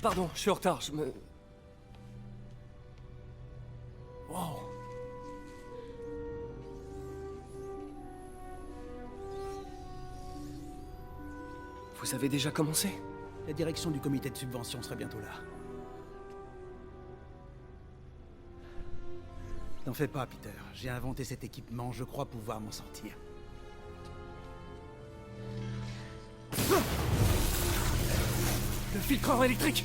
Pardon, je suis en retard, je me... Wow. Vous avez déjà commencé? La direction du comité de subvention serait bientôt là. N'en fais pas, Peter. J'ai inventé cet équipement, je crois pouvoir m'en sortir. Le filtreur électrique!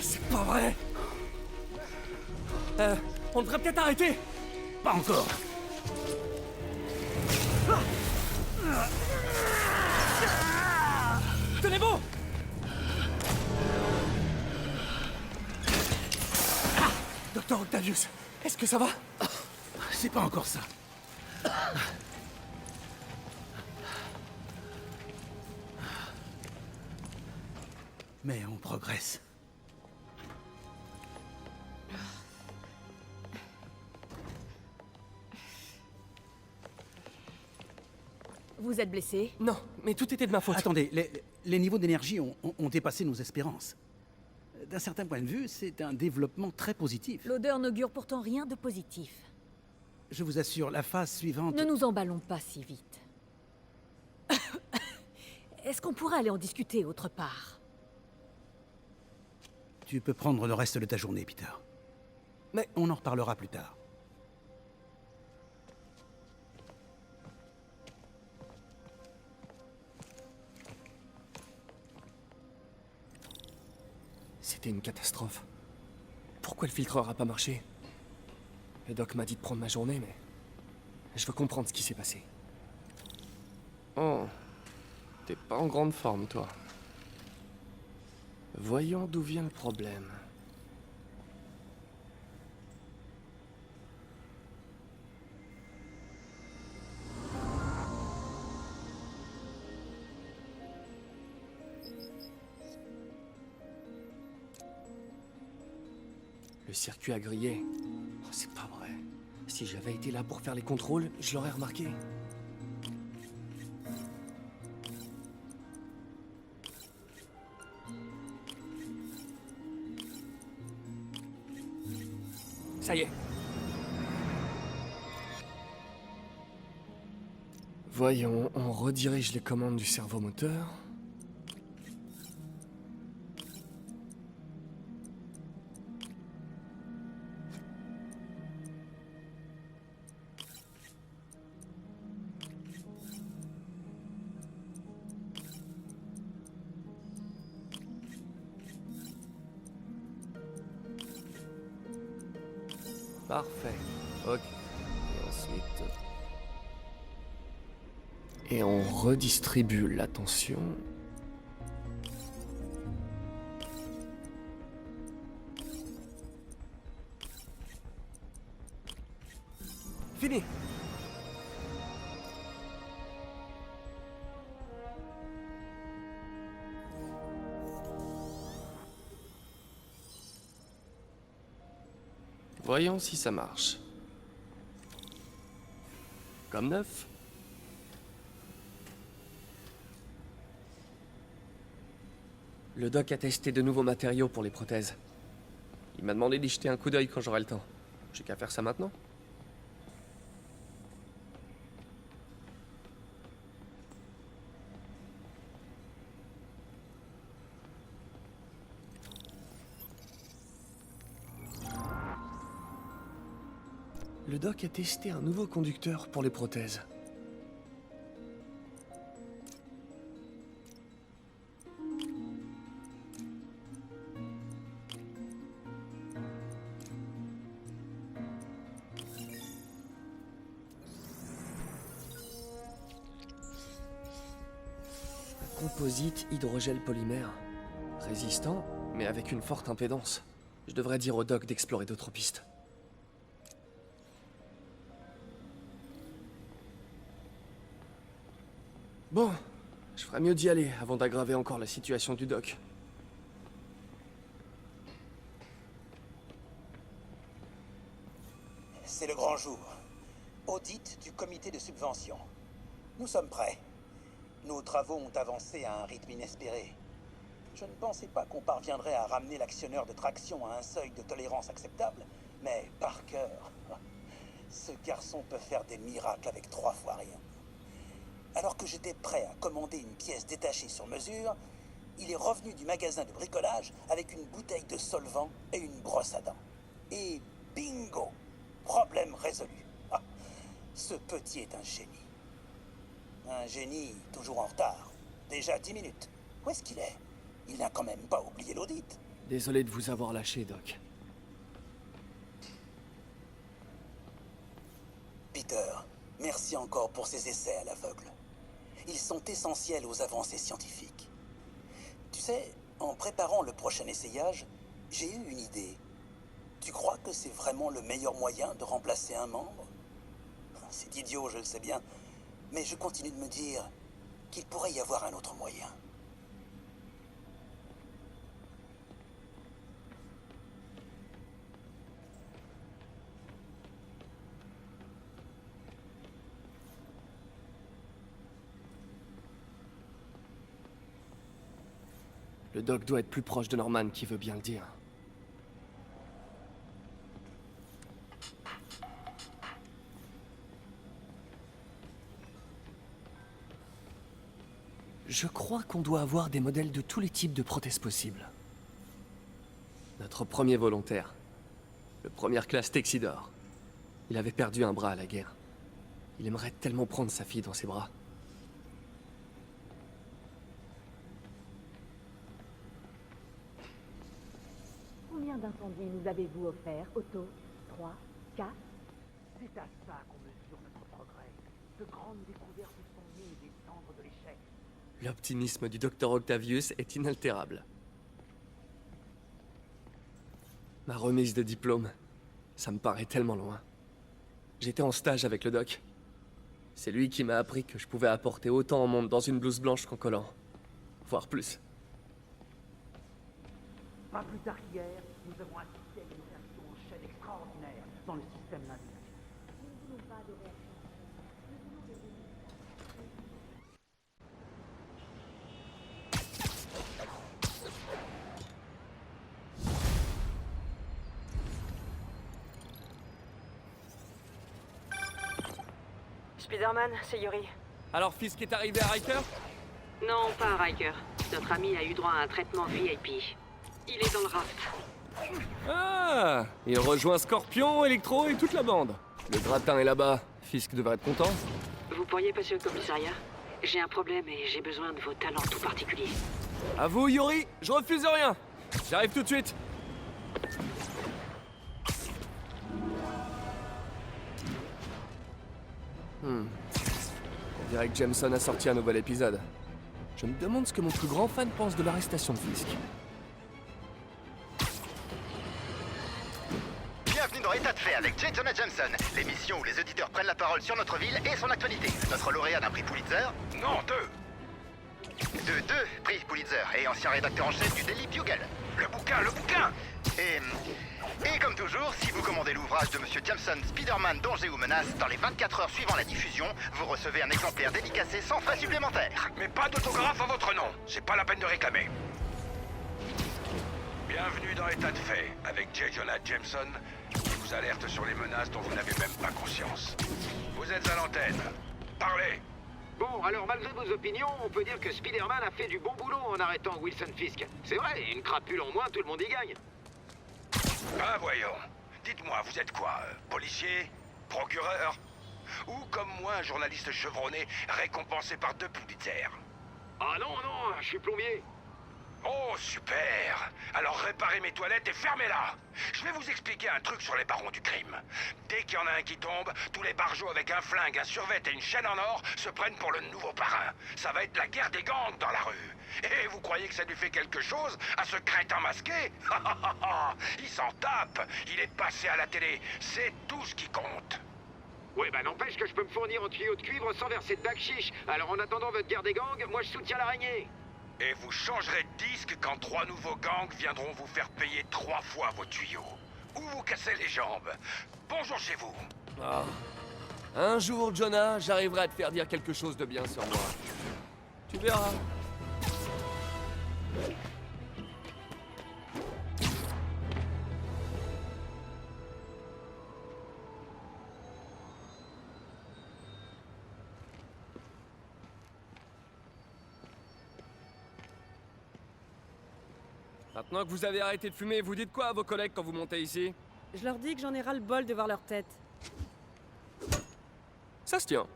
C'est pas vrai! On devrait peut-être arrêter! Pas encore. Tenez bon! Docteur Octavius, est-ce que ça va? C'est pas encore ça. Mais on progresse. Vous êtes blessé? Non, mais tout était de ma faute. Attendez, les niveaux d'énergie ont dépassé nos espérances. D'un certain point de vue, c'est un développement très positif. L'odeur n'augure pourtant rien de positif. Je vous assure, la phase suivante... Ne nous emballons pas si vite. Est-ce qu'on pourrait aller en discuter autre part? Tu peux prendre le reste de ta journée, Peter. Mais... On en reparlera plus tard. C'était une catastrophe. Pourquoi le filtreur a pas marché? Le doc m'a dit de prendre ma journée, mais... Je veux comprendre ce qui s'est passé. Oh... T'es pas en grande forme, toi. Voyons d'où vient le problème. Le circuit a grillé. Oh, c'est pas vrai. Si j'avais été là pour faire les contrôles, je l'aurais remarqué. Ça y est. Voyons, on redirige les commandes du servomoteur. Parfait. Ok. Et ensuite... Et on redistribue la tension. Fini. Voyons si ça marche. Comme neuf. Le doc a testé de nouveaux matériaux pour les prothèses. Il m'a demandé d'y jeter un coup d'œil quand j'aurai le temps. J'ai qu'à faire ça maintenant. Le doc a testé un nouveau conducteur pour les prothèses. Composite hydrogel polymère. Résistant, mais avec une forte impédance. Je devrais dire au doc d'explorer d'autres pistes. Bon, je ferais mieux d'y aller avant d'aggraver encore la situation du doc. C'est le grand jour. Audit du comité de subvention. Nous sommes prêts. Nos travaux ont avancé à un rythme inespéré. Je ne pensais pas qu'on parviendrait à ramener l'actionneur de traction à un seuil de tolérance acceptable, mais Parker, ce garçon peut faire des miracles avec 3 fois rien. Alors que j'étais prêt à commander une pièce détachée sur mesure, il est revenu du magasin de bricolage avec une bouteille de solvant et une brosse à dents. Et bingo! Problème résolu. Ah, ce petit est un génie. Un génie toujours en retard. Déjà 10 minutes. Où est-ce qu'il est? Il n'a quand même pas oublié l'audit. Désolé de vous avoir lâché, Doc. Peter, merci encore pour ces essais à l'aveugle. Ils sont essentiels aux avancées scientifiques. Tu sais, en préparant le prochain essayage, j'ai eu une idée. Tu crois que c'est vraiment le meilleur moyen de remplacer un membre? C'est idiot, je le sais bien, mais je continue de me dire qu'il pourrait y avoir un autre moyen. Le Doc doit être plus proche de Norman qui veut bien le dire. Je crois qu'on doit avoir des modèles de tous les types de prothèses possibles. Notre premier volontaire, le première classe Texidor. Il avait perdu un bras à la guerre. Il aimerait tellement prendre sa fille dans ses bras. Combien d'incendies nous avez-vous offert, Otto? 3, 4? C'est à ça qu'on mesure notre progrès. De grandes découvertes sont nées des cendres de l'échec. L'optimisme du Dr Octavius est inaltérable. Ma remise de diplôme, ça me paraît tellement loin. J'étais en stage avec le doc. C'est lui qui m'a appris que je pouvais apporter autant au monde dans une blouse blanche qu'en collant. Voire plus. Pas plus tard qu'hier, nous avons assisté à une réaction en chaîne extraordinaire dans le système navigation. Nous ne voulons pas de réaction. Nous voulons des données. Spider-Man, c'est Yuri. Alors Fisk est arrivé à Riker? Non, pas à Riker. Notre ami a eu droit à un traitement VIP. Il est dans le raft. Ah! Il rejoint Scorpion, Electro et toute la bande. Le gratin est là-bas. Fisk devrait être content. Vous pourriez passer au commissariat? J'ai un problème et j'ai besoin de vos talents tout particuliers. À vous, Yuri, je refuse rien. J'arrive tout de suite. On dirait que Jameson a sorti un nouvel épisode. Je me demande ce que mon plus grand fan pense de l'arrestation de Fisk. Bienvenue dans État de fait avec J. Jonah Jameson, l'émission où les auditeurs prennent la parole sur notre ville et son actualité. Notre lauréat d'un prix Pulitzer... Non, 2. De 2 prix Pulitzer et ancien rédacteur en chef du Daily Bugle. Le bouquin. Et comme toujours, si vous commandez l'ouvrage de Monsieur Jameson, Spider-Man, danger ou menace, dans les 24 heures suivant la diffusion, vous recevez un exemplaire dédicacé sans frais supplémentaires. Mais pas d'autographe à votre nom. C'est pas la peine de réclamer. Bienvenue dans État de fait avec J. Jonah Jameson, qui vous alerte sur les menaces dont vous n'avez même pas conscience. Vous êtes à l'antenne. Parlez. Bon, alors malgré vos opinions, on peut dire que Spider-Man a fait du bon boulot en arrêtant Wilson Fisk. C'est vrai, une crapule en moins, tout le monde y gagne. Ah, voyons. Dites-moi, vous êtes quoi? Policier? Procureur? Ou comme moi, un journaliste chevronné récompensé par 2 Pulitzer? Ah non, je suis plombier. Oh, super! Alors réparez mes toilettes et fermez-la! Je vais vous expliquer un truc sur les barons du crime. Dès qu'il y en a un qui tombe, tous les barjots avec un flingue, un survêt et une chaîne en or se prennent pour le nouveau parrain. Ça va être la guerre des gangs dans la rue. Et vous croyez que ça lui fait quelque chose à ce crétin masqué? Il s'en tape! Il est passé à la télé. C'est tout ce qui compte. Ouais, bah n'empêche que je peux me fournir en tuyau de cuivre sans verser de bac-chiche. Alors en attendant votre guerre des gangs, moi je soutiens l'araignée. Et vous changerez de disque quand 3 nouveaux gangs viendront vous faire payer 3 fois vos tuyaux. Ou vous casser les jambes. Bonjour chez vous. Ah. Un jour, Jonah, j'arriverai à te faire dire quelque chose de bien sur moi. Tu verras. Maintenant que vous avez arrêté de fumer, vous dites quoi à vos collègues quand vous montez ici? Je leur dis que j'en ai ras le bol de voir leur tête. Ça se tient.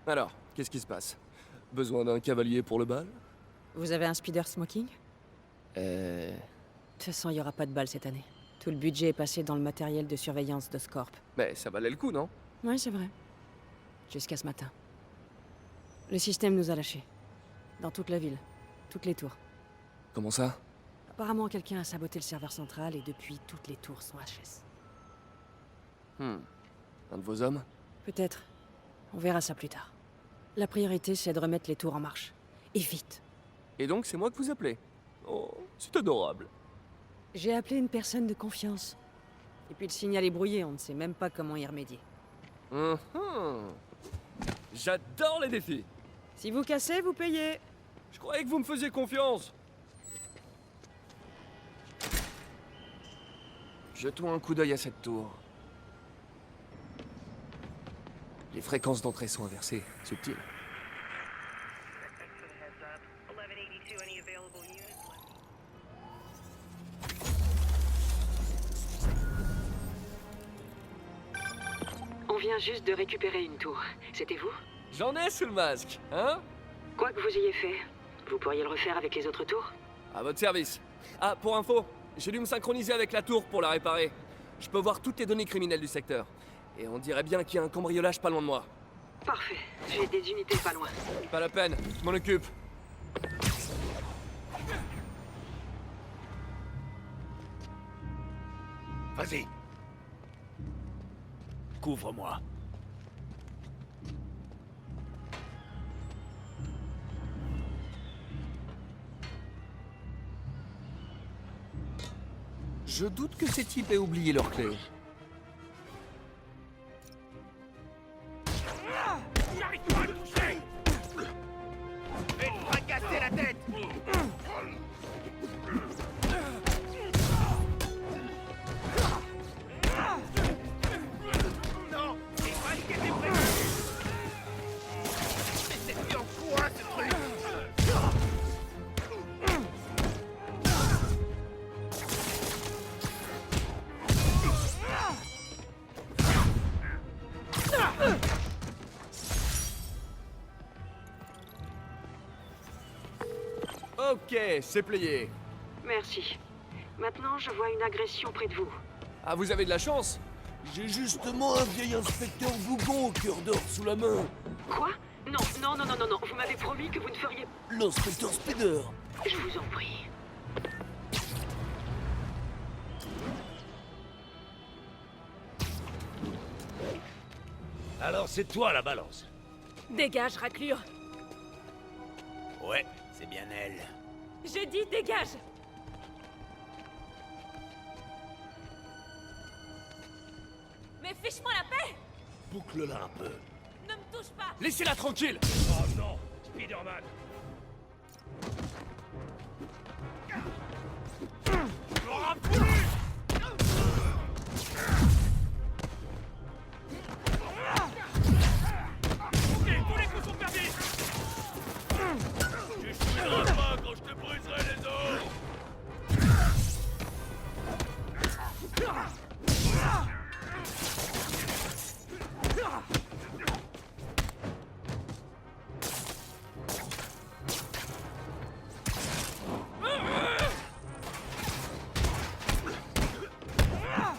Alors, qu'est-ce qui se passe? Besoin d'un cavalier pour le bal? Vous avez un speeder smoking? De toute façon, il n'y aura pas de bal cette année. Tout le budget est passé dans le matériel de surveillance d'Oscorp. Mais ça valait le coup, non? Ouais, c'est vrai. Jusqu'à ce matin. Le système nous a lâchés. Dans toute la ville. Toutes les tours. Comment ça? Apparemment, quelqu'un a saboté le serveur central et depuis, toutes les tours sont HS. Un de vos hommes? Peut-être. On verra ça plus tard. La priorité, c'est de remettre les tours en marche. Et vite. Et donc, c'est moi que vous appelez? Oh, c'est adorable. J'ai appelé une personne de confiance. Et puis le signal est brouillé, on ne sait même pas comment y remédier. J'adore les défis. Si vous cassez, vous payez. Je croyais que vous me faisiez confiance. Jetons un coup d'œil à cette tour. Les fréquences d'entrée sont inversées. Subtil. On vient juste de récupérer une tour. C'était vous? J'en ai sous le masque, hein? Quoi que vous ayez fait, vous pourriez le refaire avec les autres tours? À votre service. Ah, pour info, j'ai dû me synchroniser avec la tour pour la réparer. Je peux voir toutes les données criminelles du secteur. Et on dirait bien qu'il y a un cambriolage pas loin de moi. Parfait. J'ai des unités pas loin. Pas la peine, je m'en occupe. Vas-y. Couvre-moi. Je doute que ces types aient oublié leur clé. J'arrive pas à le toucher. Fais le fracasser la tête. Non, c'est pas ce qui était prévu. Mais c'est mis en quoi ce truc? Ok, c'est plié. Merci. Maintenant, je vois une agression près de vous. Ah, vous avez de la chance? J'ai justement un vieil inspecteur bougon au cœur d'or sous la main. Quoi? Non, non, non, non, non, non. Vous m'avez promis que vous ne feriez... L'inspecteur Spider. Je vous en prie. Alors c'est toi la balance. Dégage, raclure. Ouais, c'est bien elle. J'ai dit dégage. Mais fiche-moi la paix. Boucle-la un peu. Ne me touche pas. Laissez-la tranquille. Oh non, Spider-Man. L'auras voulu. Ok, tous les coups sont perdus. Tu choueras pas quand je te briserai les os.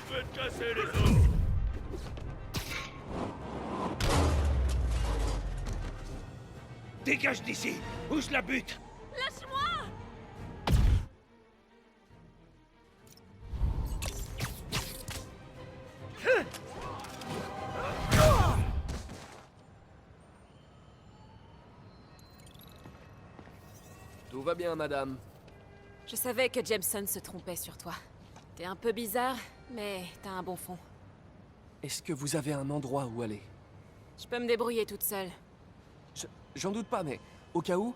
Faites casser les os. Dégage d'ici, ou je la bute. Lâche-moi. Tout va bien, madame. Je savais que Jameson se trompait sur toi. T'es un peu bizarre, mais t'as un bon fond. Est-ce que vous avez un endroit où aller? Je peux me débrouiller toute seule. J'en doute pas, mais au cas où,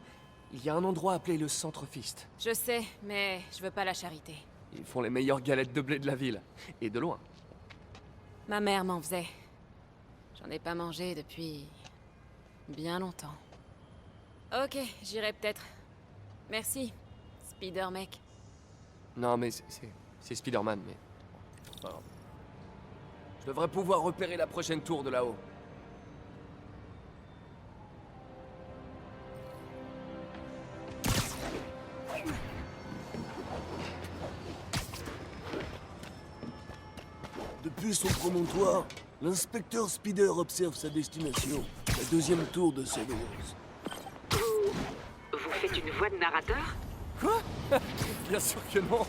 Il y a un endroit appelé le Centre Fist. Je sais, mais je veux pas la charité. Ils font les meilleures galettes de blé de la ville. Et de loin. Ma mère m'en faisait. J'en ai pas mangé depuis... bien longtemps. Ok, j'irai peut-être. Merci, Spider-Mec. Non, mais c'est Spider-Man, mais... Enfin, je devrais pouvoir repérer la prochaine tour de là-haut. Depuis son promontoire, l'inspecteur Spider observe sa destination, la deuxième tour de Severus. Vous faites une voix de narrateur? Quoi? Bien sûr que non.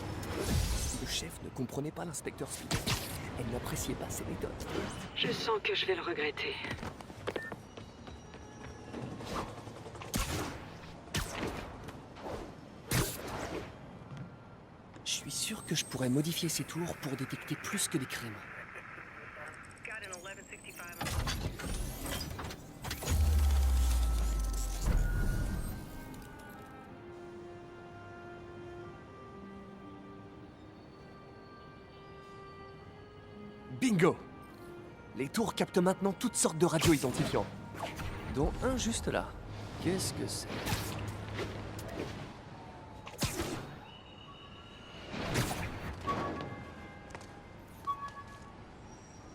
Le chef ne comprenait pas l'inspecteur Spider. Elle n'appréciait pas ses méthodes. Je sens que je vais le regretter. Je suis sûr que je pourrais modifier ces tours pour détecter plus que des crimes. Bingo! Les tours captent maintenant toutes sortes de radios identifiants. Dont un juste là. Qu'est-ce que c'est?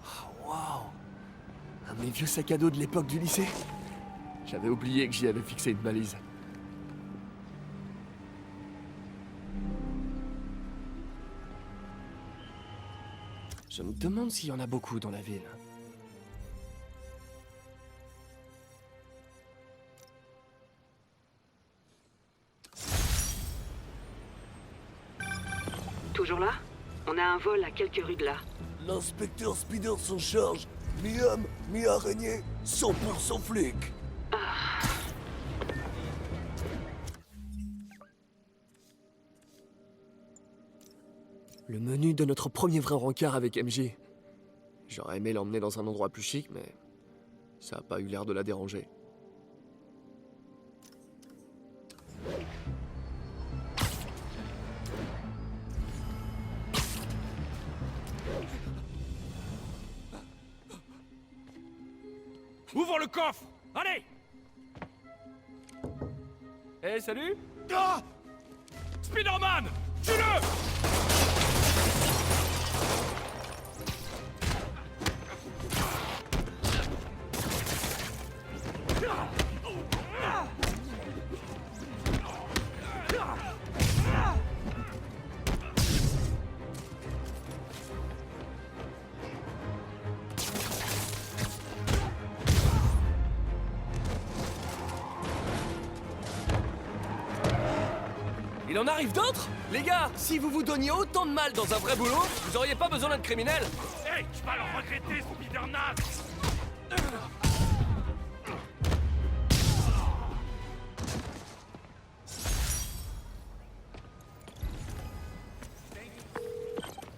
Oh, waouh! Un de mes vieux sacs à dos de l'époque du lycée. J'avais oublié que j'y avais fixé une balise. Je me demande s'il y en a beaucoup dans la ville. Toujours là? On a un vol à quelques rues de là. L'inspecteur Spider s'en charge. Mi-homme, mi-araignée, 100% flic. Le menu de notre premier vrai rencard avec MJ. J'aurais aimé l'emmener dans un endroit plus chic, mais ça a pas eu l'air de la déranger. Ouvre le coffre! Allez! Eh, salut! Ah! Spider-Man! Tue-le! Il en arrive d'autres? Les gars, si vous vous donniez autant de mal dans un vrai boulot, vous auriez pas besoin d'être criminel. Hey, tu vas le regretter, Spider-Man!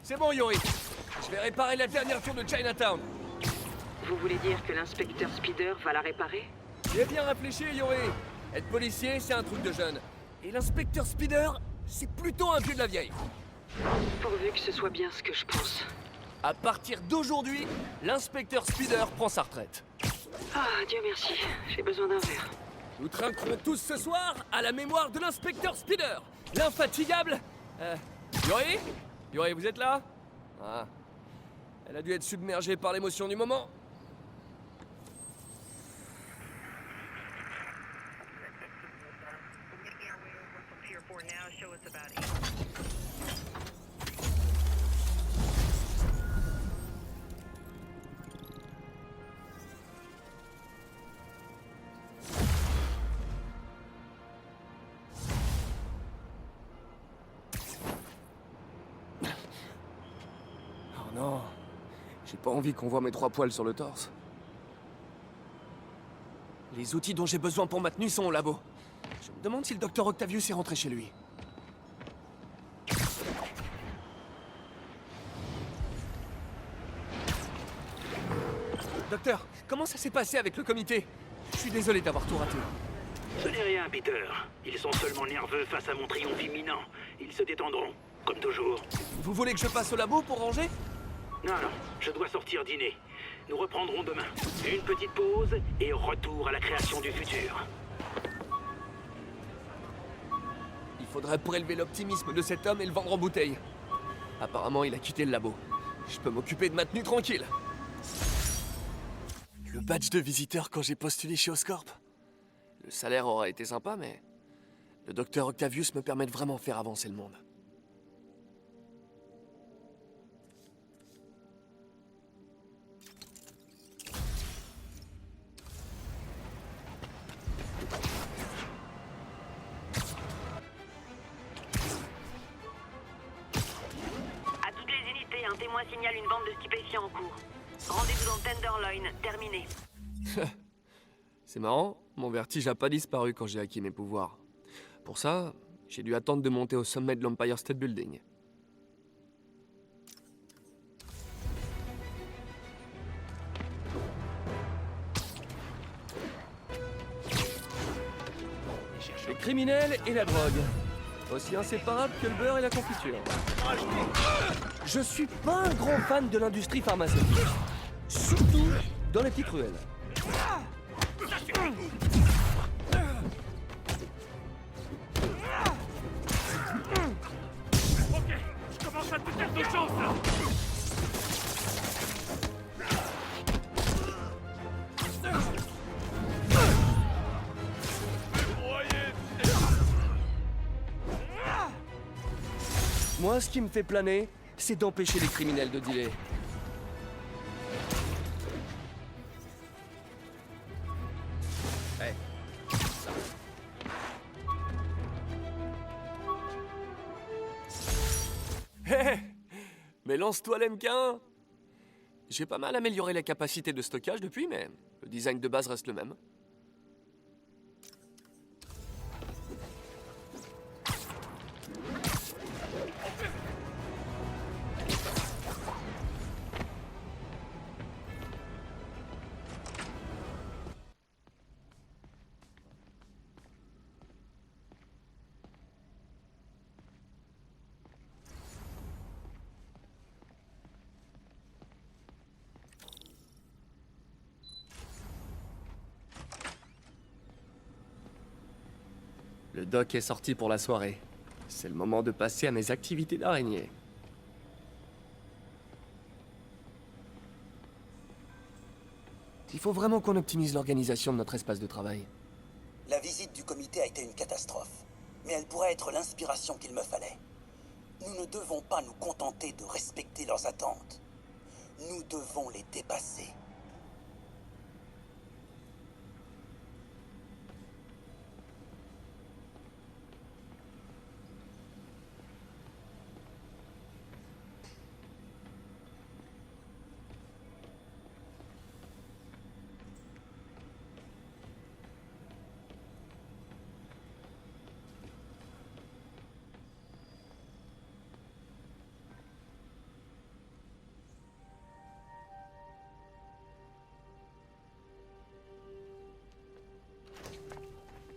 C'est bon, Yori. Je vais réparer la dernière tour de Chinatown. Vous voulez dire que l'inspecteur Spider va la réparer? J'ai bien réfléchi, Yori. Être policier, c'est un truc de jeune. Et l'inspecteur Spider, c'est plutôt un vieux de la vieille. Pourvu que ce soit bien ce que je pense. À partir d'aujourd'hui, l'inspecteur Spider prend sa retraite. Ah, Dieu merci, j'ai besoin d'un verre. Nous trinquerons tous ce soir à la mémoire de l'inspecteur Spider, l'infatigable... Yori? Yori, vous êtes là? Ah. Elle a dû être submergée par l'émotion du moment. Oh non, j'ai pas envie qu'on voit mes 3 poils sur le torse. Les outils dont j'ai besoin pour ma tenue sont au labo. Je me demande si le docteur Octavius est rentré chez lui. Docteur, comment ça s'est passé avec le comité? Je suis désolé d'avoir tout raté. Ce n'est rien, Peter. Ils sont seulement nerveux face à mon triomphe imminent. Ils se détendront, comme toujours. Vous voulez que je passe au labo pour ranger? Non, non, je dois sortir dîner. Nous reprendrons demain. Une petite pause et retour à la création du futur. Il faudrait prélever l'optimisme de cet homme et le vendre en bouteille. Apparemment, il a quitté le labo. Je peux m'occuper de ma tenue tranquille. Le badge de visiteur quand j'ai postulé chez Oscorp. Le salaire aura été sympa, mais le docteur Octavius me permet de vraiment faire avancer le monde. À toutes les unités, un témoin signale une vente de stupéfiants en cours. Rendez-vous dans Tenderloin, terminé. C'est marrant, mon vertige a pas disparu quand j'ai acquis mes pouvoirs. Pour ça, j'ai dû attendre de monter au sommet de l'Empire State Building. Les criminels et la drogue. Aussi inséparables que le beurre et la confiture. Je suis pas un grand fan de l'industrie pharmaceutique. Surtout dans les petites ruelles. Je commence à te faire de chance là. Moi, ce qui me fait planer, c'est d'empêcher les criminels de dealer. Hé, mais lance-toi l'MK1. J'ai pas mal amélioré la capacité de stockage depuis, mais le design de base reste le même. Le doc est sorti pour la soirée. C'est le moment de passer à mes activités d'araignée. Il faut vraiment qu'on optimise l'organisation de notre espace de travail. La visite du comité a été une catastrophe, mais elle pourrait être l'inspiration qu'il me fallait. Nous ne devons pas nous contenter de respecter leurs attentes. Nous devons les dépasser.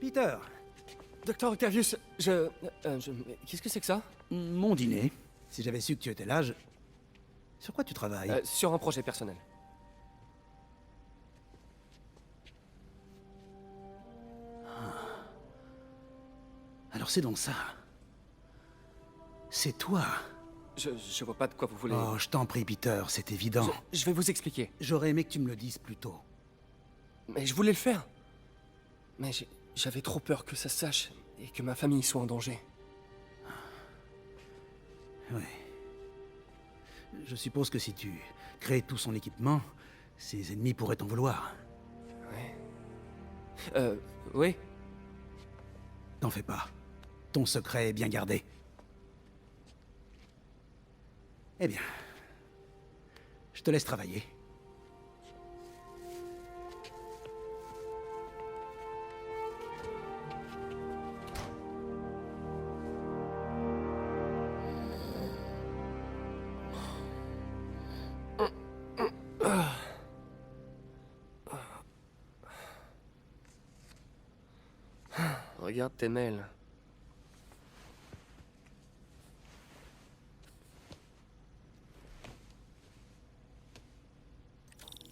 Peter, Docteur Octavius, qu'est-ce que c'est que ça? mon dîner. Si j'avais su que tu étais là, je... Sur quoi tu travailles? Sur un projet personnel. Alors c'est donc ça. C'est toi. Je vois pas de quoi vous voulez... Oh, je t'en prie, Peter, c'est évident. Je vais vous expliquer. J'aurais aimé que tu me le dises plus tôt. Mais je voulais le faire. Mais j'avais trop peur que ça se sache et que ma famille soit en danger. Oui. Je suppose que si tu crées tout son équipement, ses ennemis pourraient t'en vouloir. Oui. T'en fais pas. Ton secret est bien gardé. Eh bien, je te laisse travailler. Regarde tes mails.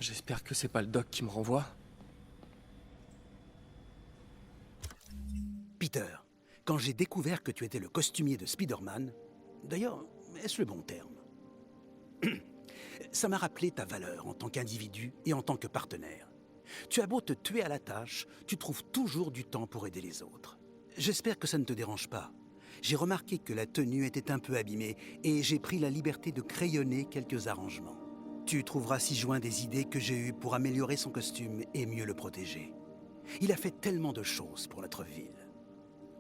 J'espère que c'est pas le doc qui me renvoie. Peter, quand j'ai découvert que tu étais le costumier de Spider-Man, d'ailleurs, est-ce le bon terme? Ça m'a rappelé ta valeur en tant qu'individu et en tant que partenaire. Tu as beau te tuer à la tâche, tu trouves toujours du temps pour aider les autres. J'espère que ça ne te dérange pas. J'ai remarqué que la tenue était un peu abîmée et j'ai pris la liberté de crayonner quelques arrangements. Tu trouveras ci joint des idées que j'ai eues pour améliorer son costume et mieux le protéger. Il a fait tellement de choses pour notre ville.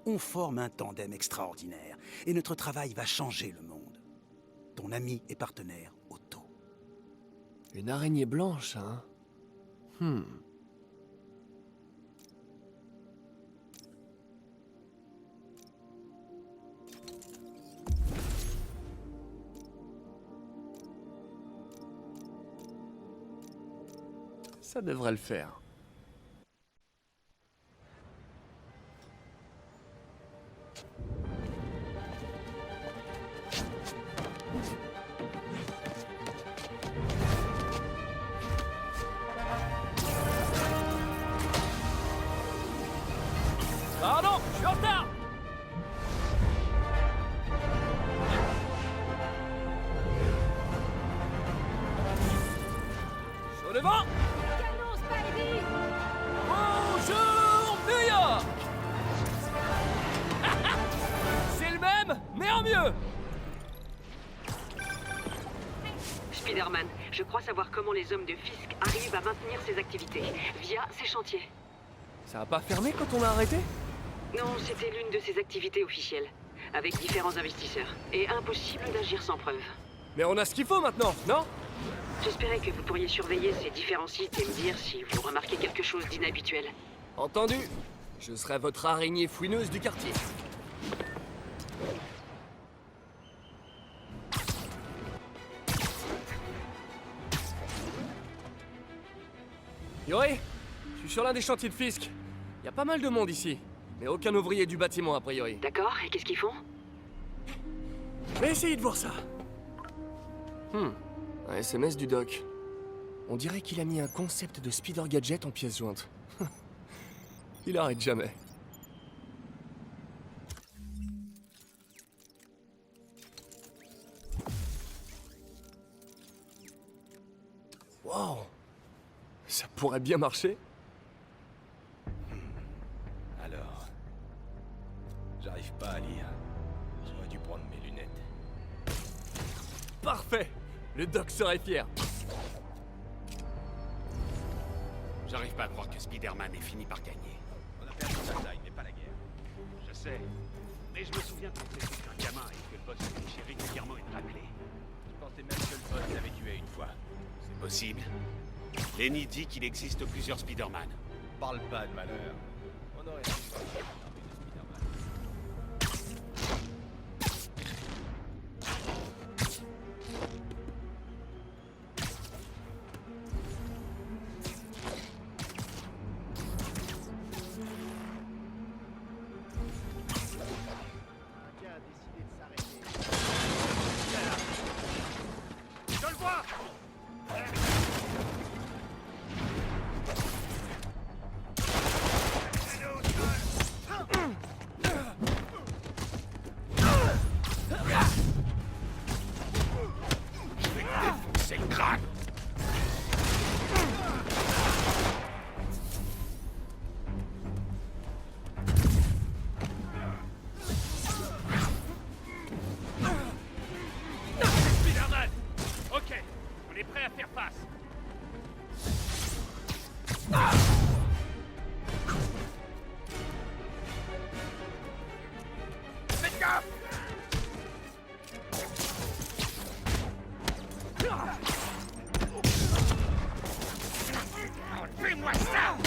On forme un tandem extraordinaire et notre travail va changer le monde. Ton ami et partenaire, Otto. Une araignée blanche, hein? Ça devrait le faire. Pardon, je suis en retard. Sur le vent. Canon, Spidey! Bonjour, New York. C'est le même, mais en mieux. Spider-Man, je crois savoir comment les hommes de Fisk arrivent à maintenir ces activités via ces chantiers. Ça a pas fermé quand on l'a arrêté? Non, c'était l'une de ces activités officielles, avec différents investisseurs, et impossible d'agir sans preuve. Mais on a ce qu'il faut maintenant, non? J'espérais que vous pourriez surveiller ces différents sites et me dire si vous remarquez quelque chose d'inhabituel. Entendu. Je serai votre araignée fouineuse du quartier. Yuri, je suis sur l'un des chantiers de Fisk. Il y a pas mal de monde ici, mais aucun ouvrier du bâtiment a priori. D'accord, et qu'est-ce qu'ils font? Je vais essayer de voir ça. Un SMS du doc. On dirait qu'il a mis un concept de Spider Gadget en pièce jointe. Il arrête jamais. Wow! Ça pourrait bien marcher. Alors... J'arrive pas à lire. J'aurais dû prendre mes lunettes. Parfait! Le doc serait fier. J'arrive pas à croire que Spider-Man ait fini par gagner. On a perdu la bataille, mais pas la guerre. Je sais. Mais je me souviens quand j'étais un gamin et que le boss affichait régulièrement une raclée. Je pensais même que le boss l'avait tué une fois. C'est possible. Lenny dit qu'il existe plusieurs Spider-Man. Parle pas de malheur. On aurait dû voir l'armée de Spider-Man. Je le vois! Je vais te défoncer le crâne! Spider-Man! Ok, on est prêt à faire face. Faites gaffe! Fais-moi ça!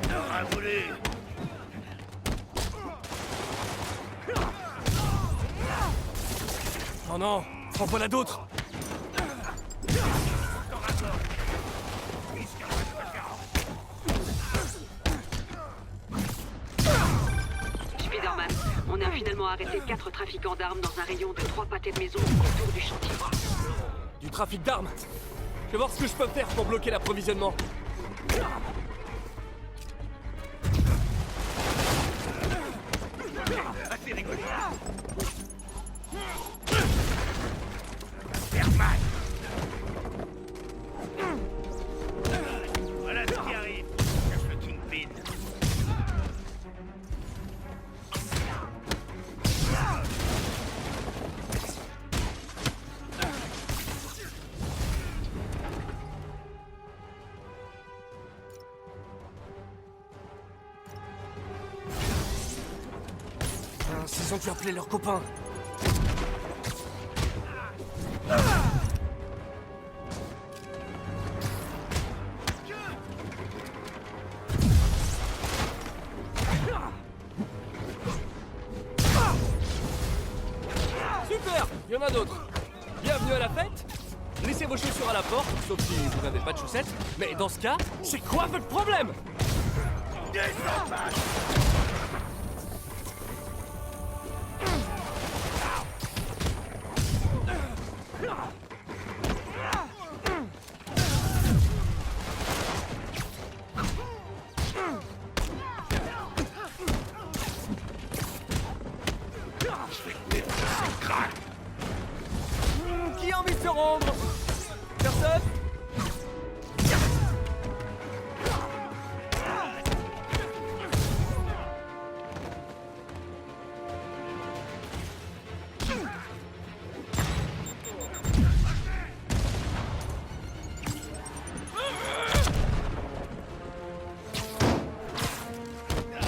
Tu l'auras voulu! Oh non! Prends pas la d'autres! On a finalement arrêté 4 trafiquants d'armes dans un rayon de 3 pâtés de maison autour du chantier. Du trafic d'armes. Je vais voir ce que je peux faire pour bloquer l'approvisionnement. Assez rigolo. Voilà ce qui arrive. Cache le Kingpin. Ils ont dû appeler leurs copains. Super, il y en a d'autres. Bienvenue à la fête. Laissez vos chaussures à la porte, sauf si vous n'avez pas de chaussettes. Mais dans ce cas, c'est quoi votre problème? Qui a envie de se rendre? Personne?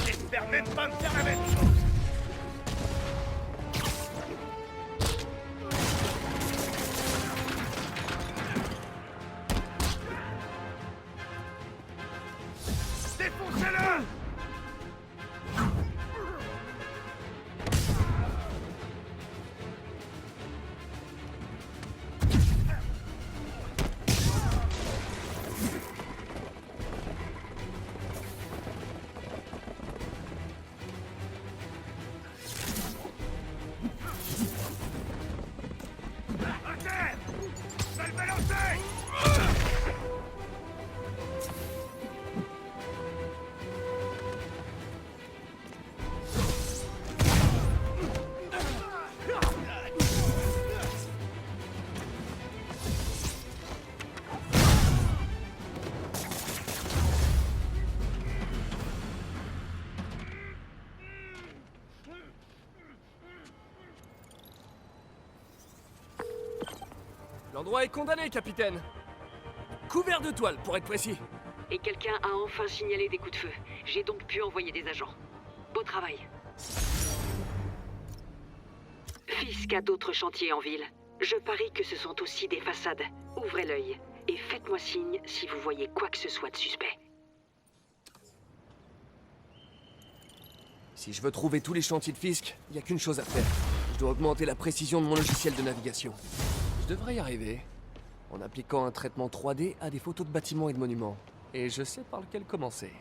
J'espère même pas me faire la même chose. Défoncez-le! L'endroit est condamné, capitaine. Couvert de toile, pour être précis. Et quelqu'un a enfin signalé des coups de feu. J'ai donc pu envoyer des agents. Beau travail. Fisk a d'autres chantiers en ville. Je parie que ce sont aussi des façades. Ouvrez l'œil et faites-moi signe si vous voyez quoi que ce soit de suspect. Si je veux trouver tous les chantiers de Fisk, il n'y a qu'une chose à faire. Je dois augmenter la précision de mon logiciel de navigation. Je devrais y arriver, en appliquant un traitement 3D à des photos de bâtiments et de monuments. Et je sais par lequel commencer.